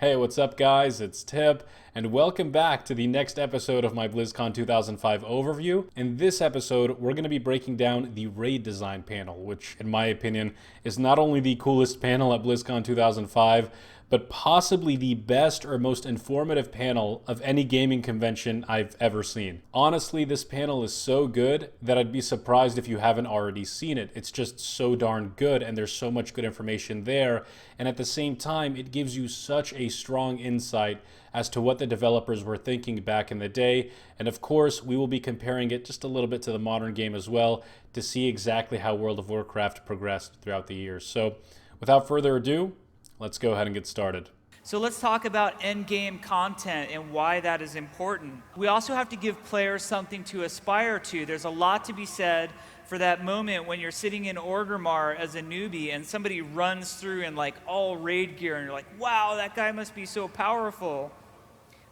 Hey, what's up, guys? It's Tip, and welcome back to the next episode of my BlizzCon 2005 overview. In this episode, we're going to be breaking down the raid design panel, which, in my opinion, is not only the coolest panel at BlizzCon 2005, but possibly the best or most informative panel of any gaming convention I've ever seen. Honestly, this panel is so good that I'd be surprised if you haven't already seen it. It's just so darn good, and there's so much good information there, and at the same time, it gives you such a strong insight as to what the developers were thinking back in the day. And of course, we will be comparing it just a little bit to the modern game as well to see exactly how World of Warcraft progressed throughout the years. So without further ado, let's go ahead and get started. So let's talk about endgame content and why that is important. We also have to give players something to aspire to. There's a lot to be said for that moment when you're sitting in Orgrimmar as a newbie and somebody runs through in like all raid gear and you're like, wow, that guy must be so powerful.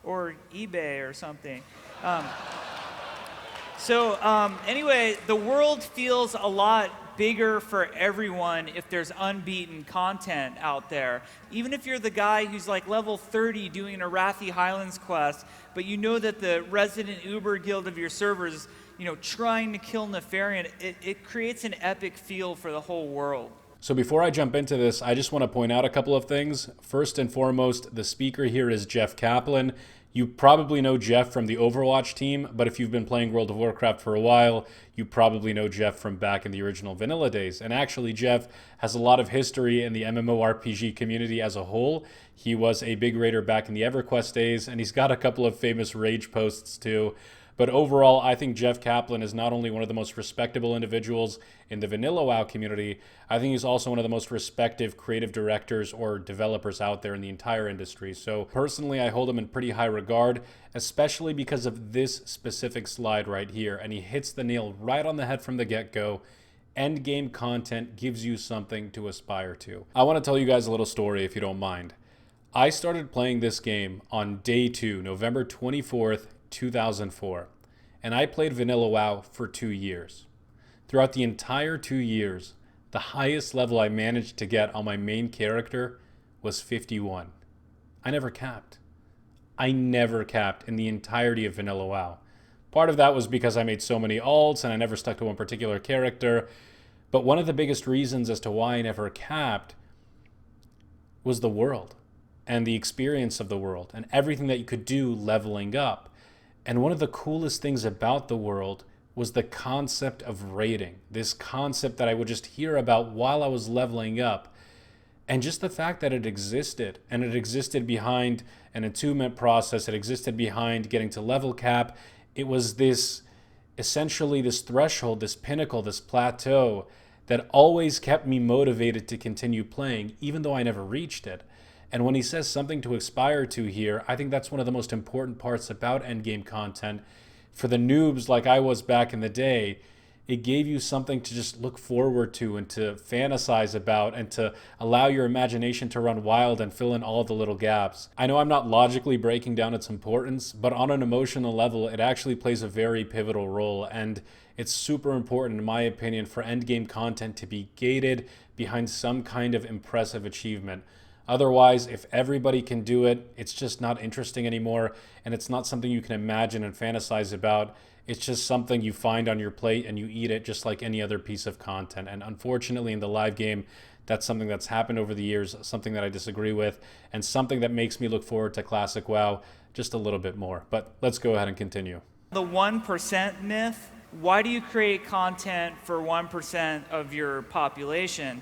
Or eBay or something. Anyway, the world feels a lot bigger for everyone if there's unbeaten content out there. Even if you're the guy who's like level 30 doing a Arathi Highlands quest, but you know that the resident Uber guild of your servers, trying to kill Nefarian, it creates an epic feel for the whole world. So before I jump into this, I just want to point out a couple of things. First and foremost, the speaker here is Jeff Kaplan. You probably know Jeff from the Overwatch team, but if you've been playing World of Warcraft for a while, you probably know Jeff from back in the original vanilla days. And actually, Jeff has a lot of history in the MMORPG community as a whole. He was a big raider back in the EverQuest days, and he's got a couple of famous rage posts too. But overall, I think Jeff Kaplan is not only one of the most respectable individuals in the vanilla WoW community, I think he's also one of the most respected creative directors or developers out there in the entire industry. So personally, I hold him in pretty high regard, especially because of this specific slide right here. And he hits the nail right on the head from the get-go. Endgame content gives you something to aspire to. I want to tell you guys a little story if you don't mind. I started playing this game on day 2, November 24th, 2004, and I played vanilla WoW for 2 years. Throughout the entire 2 years, the highest level I managed to get on my main character was 51. I never capped. I never capped in the entirety of vanilla WoW. Part of that was because I made so many alts and I never stuck to one particular character, but one of the biggest reasons as to why I never capped was the world and the experience of the world and everything that you could do leveling up. And one of the coolest things about the world was the concept of raiding. This concept that I would just hear about while I was leveling up. And just the fact that it existed, and it existed behind an attunement process, it existed behind getting to level cap. It was essentially this threshold, this pinnacle, this plateau that always kept me motivated to continue playing, even though I never reached it. And when he says something to aspire to here, I think that's one of the most important parts about endgame content. For the noobs like I was back in the day, it gave you something to just look forward to and to fantasize about and to allow your imagination to run wild and fill in all the little gaps. I know I'm not logically breaking down its importance, but on an emotional level, it actually plays a very pivotal role. And it's super important, in my opinion, for endgame content to be gated behind some kind of impressive achievement. Otherwise, if everybody can do it, it's just not interesting anymore, and it's not something you can imagine and fantasize about. It's just something you find on your plate and you eat it just like any other piece of content. And unfortunately, in the live game, that's something that's happened over the years, something that I disagree with, and something that makes me look forward to Classic WoW just a little bit more. But let's go ahead and continue. The 1% myth, why do you create content for 1% of your population?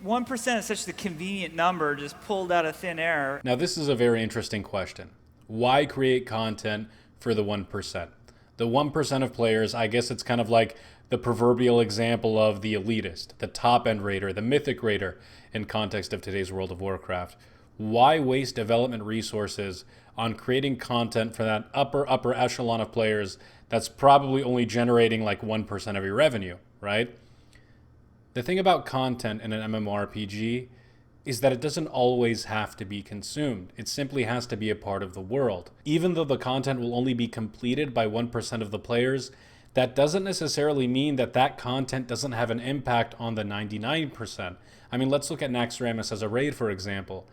1% is such a convenient number, just pulled out of thin air. Now, this is a very interesting question. Why create content for the 1%? The 1% of players, I guess it's kind of like the proverbial example of the elitist, the top-end raider, the mythic raider in context of today's World of Warcraft. Why waste development resources on creating content for that upper echelon of players that's probably only generating like 1% of your revenue, right? The thing about content in an MMORPG is that it doesn't always have to be consumed. It simply has to be a part of the world. Even though the content will only be completed by 1% of the players, that doesn't necessarily mean that that content doesn't have an impact on the 99%. I mean, let's look at Naxxramas as a raid, for example.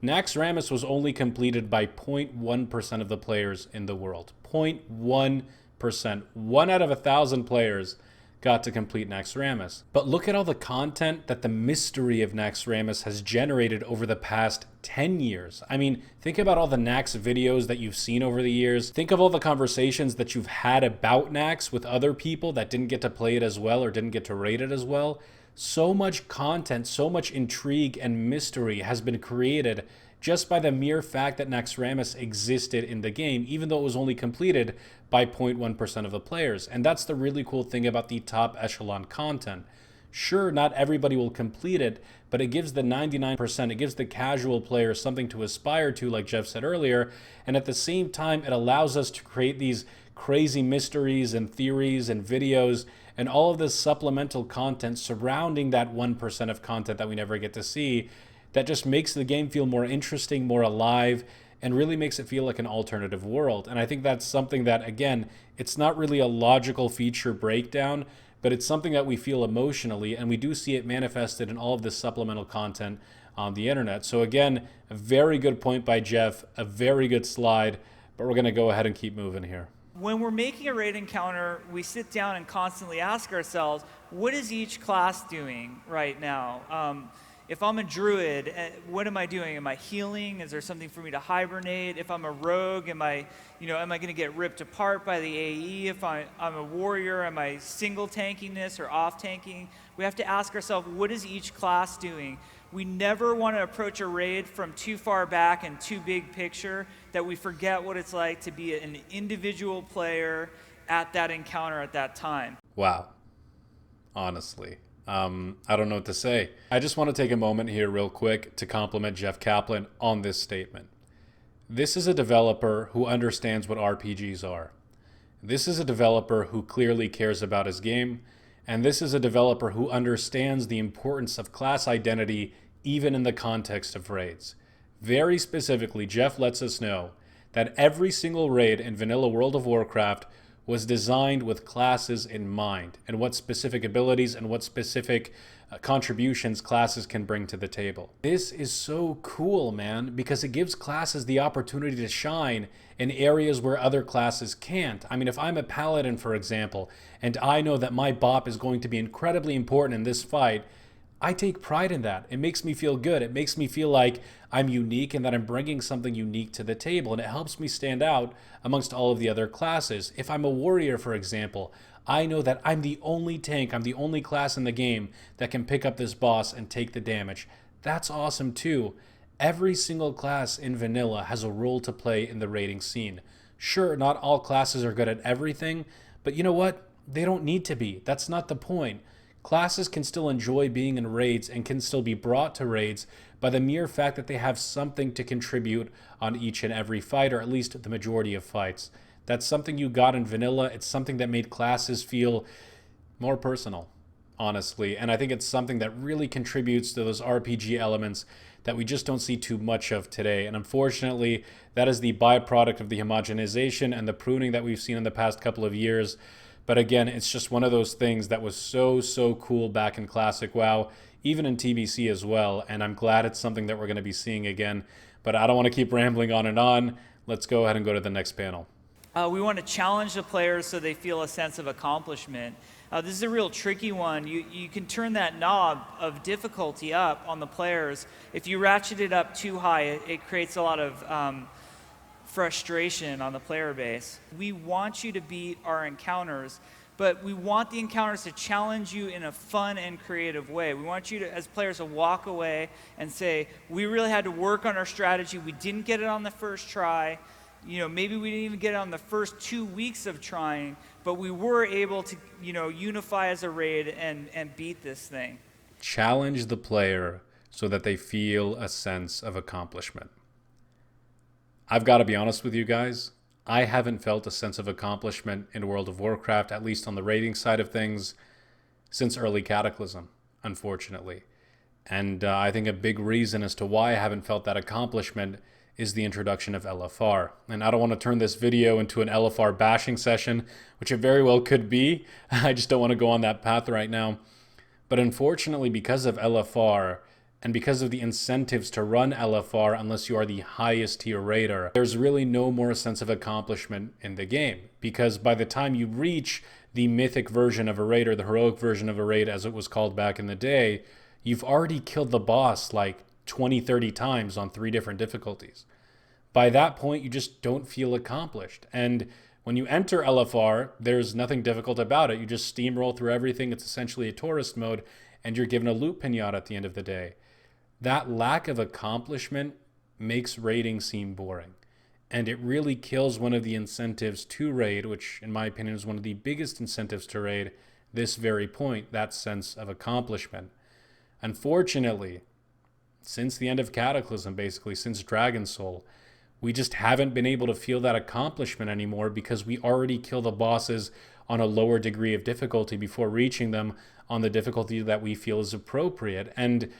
Nax Ramus was only completed by 0.1% of the players in the world. 0.1%. 1 out of 1,000 players got to complete Nax Ramus. But look at all the content that the mystery of Nax Ramus has generated over the past 10 years. I mean, think about all the Nax videos that you've seen over the years. Think of all the conversations that you've had about Nax with other people that didn't get to play it as well or didn't get to rate it as well. So much content, so much intrigue and mystery has been created just by the mere fact that Nax Ramus existed in the game, even though it was only completed by 0.1% of the players. And that's the really cool thing about the top echelon content. Sure, not everybody will complete it, but it gives the 99%, it gives the casual player something to aspire to, like Jeff said earlier, and at the same time, it allows us to create these crazy mysteries and theories and videos and all of this supplemental content surrounding that 1% of content that we never get to see, that just makes the game feel more interesting, more alive, and really makes it feel like an alternative world. And I think that's something that, again, it's not really a logical feature breakdown, but it's something that we feel emotionally, and we do see it manifested in all of this supplemental content on the internet. So again, a very good point by Jeff, a very good slide, but we're going to go ahead and keep moving here. When we're making a raid encounter, we sit down and constantly ask ourselves, what is each class doing right now? If I'm a druid, what am I doing? Am I healing? Is there something for me to hibernate? If I'm a rogue, am I going to get ripped apart by the AE? If I'm a warrior, am I single tanking this or off tanking? We have to ask ourselves, what is each class doing? We never want to approach a raid from too far back and too big picture that we forget what it's like to be an individual player at that encounter at that time. Wow. Honestly. I don't know what to say. I just want to take a moment here real quick to compliment Jeff Kaplan on this statement. This is a developer who understands what RPGs are. This is a developer who clearly cares about his game, and this is a developer who understands the importance of class identity even in the context of raids. Very specifically, Jeff lets us know that every single raid in vanilla World of Warcraft was designed with classes in mind and what specific abilities and what specific contributions classes can bring to the table. This is so cool, man, because it gives classes the opportunity to shine in areas where other classes can't. I mean, if I'm a paladin, for example, and I know that my bop is going to be incredibly important in this fight, I take pride in that. It makes me feel good. It makes me feel like I'm unique and that I'm bringing something unique to the table, and it helps me stand out amongst all of the other classes. If I'm a warrior, for example, I know that I'm the only tank, I'm the only class in the game that can pick up this boss and take the damage. That's awesome too. Every single class in vanilla has a role to play in the raiding scene. Sure, not all classes are good at everything, but you know what? They don't need to be. That's not the point. Classes can still enjoy being in raids and can still be brought to raids by the mere fact that they have something to contribute on each and every fight, or at least the majority of fights. That's something you got in vanilla. It's something that made classes feel more personal, honestly. And I think it's something that really contributes to those RPG elements that we just don't see too much of today. And unfortunately, that is the byproduct of the homogenization and the pruning that we've seen in the past couple of years. But again, it's just one of those things that was so cool back in Classic WoW, even in TBC as well. And I'm glad it's something that we're going to be seeing again. But I don't want to keep rambling on and on. Let's go ahead and go to the next panel. We want to challenge the players so they feel a sense of accomplishment. This is a real tricky one. You can turn that knob of difficulty up on the players. If you ratchet it up too high, it creates a lot of frustration on the player base. We want you to beat our encounters, but we want the encounters to challenge you in a fun and creative way. We want you to, as players, to walk away and say, we really had to work on our strategy. We didn't get it on the first try. Maybe we didn't even get it on the first 2 weeks of trying, but we were able to, unify as a raid and beat this thing. Challenge the player so that they feel a sense of accomplishment. I've got to be honest with you guys. I haven't felt a sense of accomplishment in World of Warcraft, at least on the raiding side of things, since early Cataclysm, unfortunately. And I think a big reason as to why I haven't felt that accomplishment is the introduction of LFR. And I don't want to turn this video into an LFR bashing session, which it very well could be. I just don't want to go on that path right now. But unfortunately, because of LFR and because of the incentives to run LFR unless you are the highest tier raider, there's really no more sense of accomplishment in the game, because by the time you reach the mythic version of a raid, or the heroic version of a raid as it was called back in the day, you've already killed the boss like 20, 30 times on 3 different difficulties. By that point, you just don't feel accomplished. And when you enter LFR, there's nothing difficult about it. You just steamroll through everything. It's essentially a tourist mode, and you're given a loot pinata at the end of the day. That lack of accomplishment makes raiding seem boring. And it really kills one of the incentives to raid, which in my opinion is one of the biggest incentives to raid, this very point, that sense of accomplishment. Unfortunately, since the end of Cataclysm, basically, since Dragon Soul, we just haven't been able to feel that accomplishment anymore because we already kill the bosses on a lower degree of difficulty before reaching them on the difficulty that we feel is appropriate. And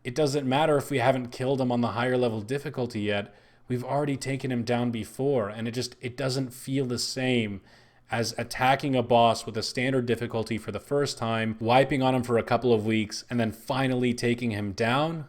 it doesn't matter if we haven't killed him on the higher level difficulty yet. We've already taken him down before, and it doesn't feel the same as attacking a boss with a standard difficulty for the first time, wiping on him for a couple of weeks, and then finally taking him down.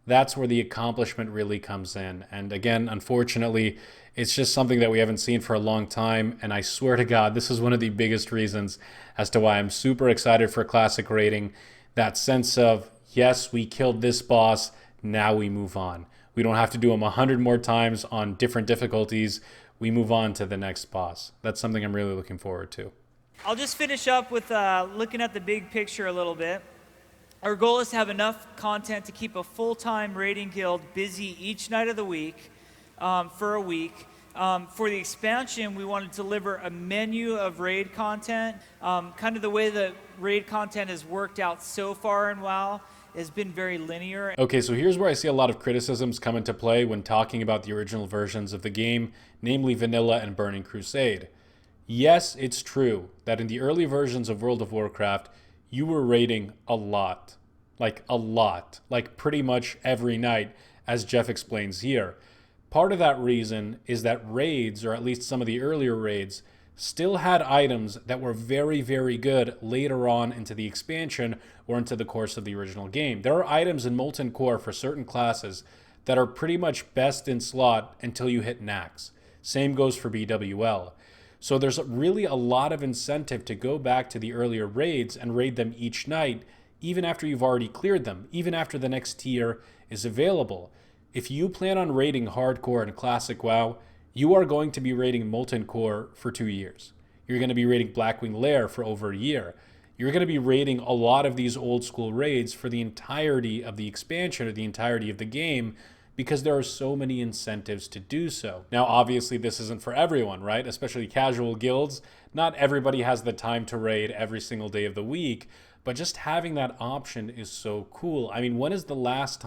That's where the accomplishment really comes in. And again, unfortunately, it's just something that we haven't seen for a long time. And I swear to God, this is one of the biggest reasons as to why I'm super excited for Classic raiding. That sense of, yes, we killed this boss, now we move on. We don't have to do them 100 more times on different difficulties. We move on to the next boss. That's something I'm really looking forward to. I'll just finish up with looking at the big picture a little bit. Our goal is to have enough content to keep a full-time raiding guild busy each night of the week for a week. For the expansion, we want to deliver a menu of raid content. Kind of the way that raid content has worked out so far in WoW has been very linear. Okay, so here's where I see a lot of criticisms come into play when talking about the original versions of the game, namely Vanilla and Burning Crusade. Yes, it's true that in the early versions of World of Warcraft, you were raiding a lot, like pretty much every night, as Jeff explains here. Part of that reason is that raids, or at least some of the earlier raids, still had items that were very, very good later on into the expansion or into the course of the original game. There are items in Molten Core for certain classes that are pretty much best in slot until you hit Nax. Same goes for BWL. So there's really a lot of incentive to go back to the earlier raids and raid them each night, even after you've already cleared them, even after the next tier is available. If you plan on raiding Hardcore and Classic WoW, you are going to be raiding Molten Core for 2 years. You're going to be raiding Blackwing Lair for over a year. You're going to be raiding a lot of these old school raids for the entirety of the expansion or the entirety of the game, because there are so many incentives to do so. Now, obviously, this isn't for everyone, right? Especially casual guilds. Not everybody has the time to raid every single day of the week, but just having that option is so cool. I mean, when is the last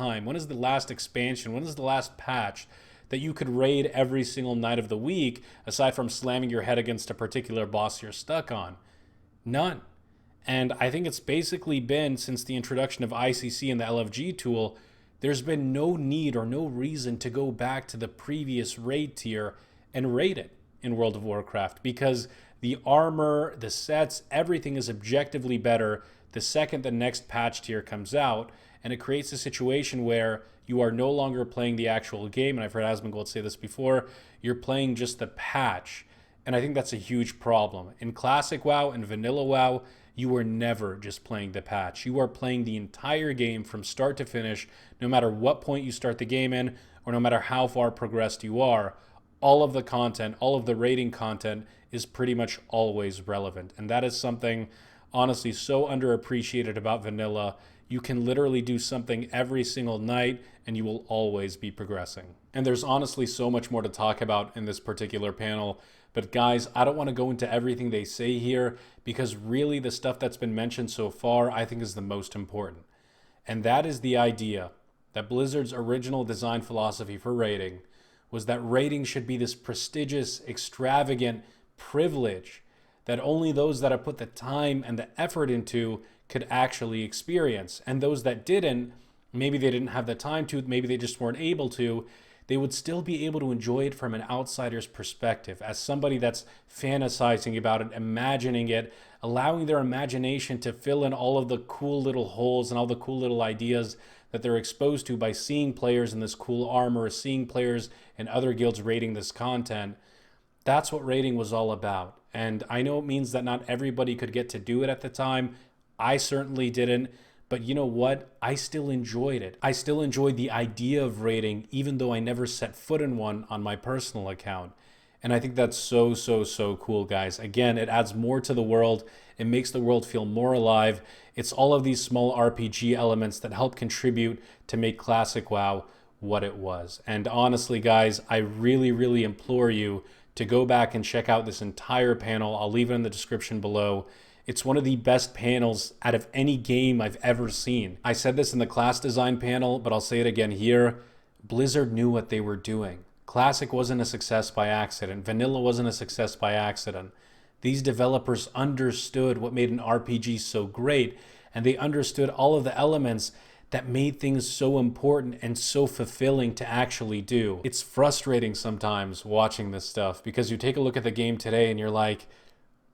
expansion, when is the last patch that you could raid every single night of the week, aside from slamming your head against a particular boss you're stuck on? None. And I think it's basically been, since the introduction of ICC and the LFG tool, there's been no need or no reason to go back to the previous raid tier and raid it in World of Warcraft, because the armor, the sets, everything is objectively better the second the next patch tier comes out, and it creates a situation where you are no longer playing the actual game, and I've heard Asmongold say this before, you're playing just the patch, and I think that's a huge problem. In Classic WoW and Vanilla WoW, you are never just playing the patch. You are playing the entire game from start to finish, no matter what point you start the game in, or no matter how far progressed you are. All of the content, all of the raiding content is pretty much always relevant. And that is something, honestly, so underappreciated about Vanilla. You can literally do something every single night, and you will always be progressing. And there's honestly so much more to talk about in this particular panel. But guys, I don't want to go into everything they say here, because really the stuff that's been mentioned so far I think is the most important. And that is the idea that Blizzard's original design philosophy for raiding was that raiding should be this prestigious, extravagant privilege that only those that have put the time and the effort into could actually experience. And those that didn't, maybe they didn't have the time to, maybe they just weren't able to, they would still be able to enjoy it from an outsider's perspective, as somebody that's fantasizing about it, imagining it, allowing their imagination to fill in all of the cool little holes and all the cool little ideas that they're exposed to by seeing players in this cool armor, seeing players in other guilds rating this content. That's what rating was all about. And I know it means that not everybody could get to do it at the time. I certainly didn't. But you know what? I still enjoyed it. I still enjoyed the idea of rating, even though I never set foot in one on my personal account. And I think that's so, so, so cool, guys. Again, it adds more to the world. It makes the world feel more alive. It's all of these small RPG elements that help contribute to make Classic WoW what it was. And honestly, guys, I really, really implore you to go back and check out this entire panel. I'll leave it in the description below. It's one of the best panels out of any game I've ever seen. I said this in the class design panel, but I'll say it again here. Blizzard knew what they were doing. Classic wasn't a success by accident. Vanilla wasn't a success by accident. These developers understood what made an RPG so great, and they understood all of the elements that made things so important and so fulfilling to actually do. It's frustrating sometimes watching this stuff because you take a look at the game today and you're like,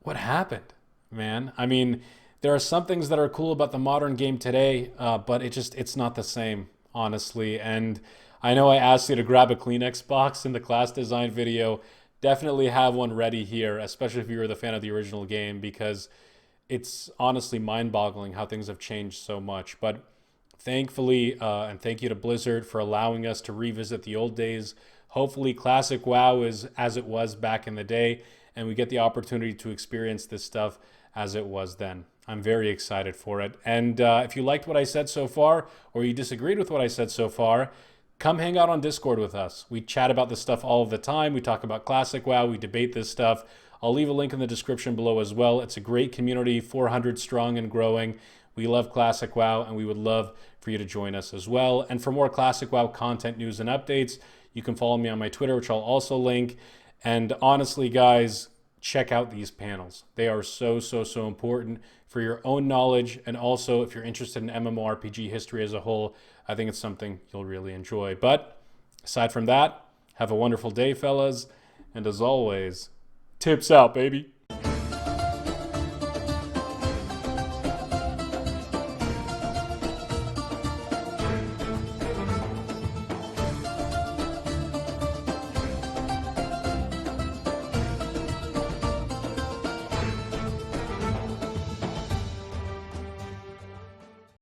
what happened, man? I mean, there are some things that are cool about the modern game today, but it's not the same, honestly. And I know I asked you to grab a Kleenex box in the class design video. Definitely have one ready here, especially if you were the fan of the original game, because it's honestly mind-boggling how things have changed so much. But thankfully, and thank you to Blizzard for allowing us to revisit the old days. Hopefully Classic WoW is as it was back in the day, and we get the opportunity to experience this stuff as it was then. I'm very excited for it. And if you liked what I said so far, or you disagreed with what I said so far, come hang out on Discord with us. We chat about this stuff all of the time. We talk about Classic WoW. We debate this stuff. I'll leave a link in the description below as well. It's a great community, 400 strong and growing. We love Classic WoW, and we would love for you to join us as well. And for more Classic WoW content, news, and updates, you can follow me on my Twitter, which I'll also link. And honestly, guys, check out these panels. They are so, so, so important for your own knowledge, and also if you're interested in MMORPG history as a whole, I think it's something you'll really enjoy. But aside from that, have a wonderful day, fellas, and as always, tips out, baby.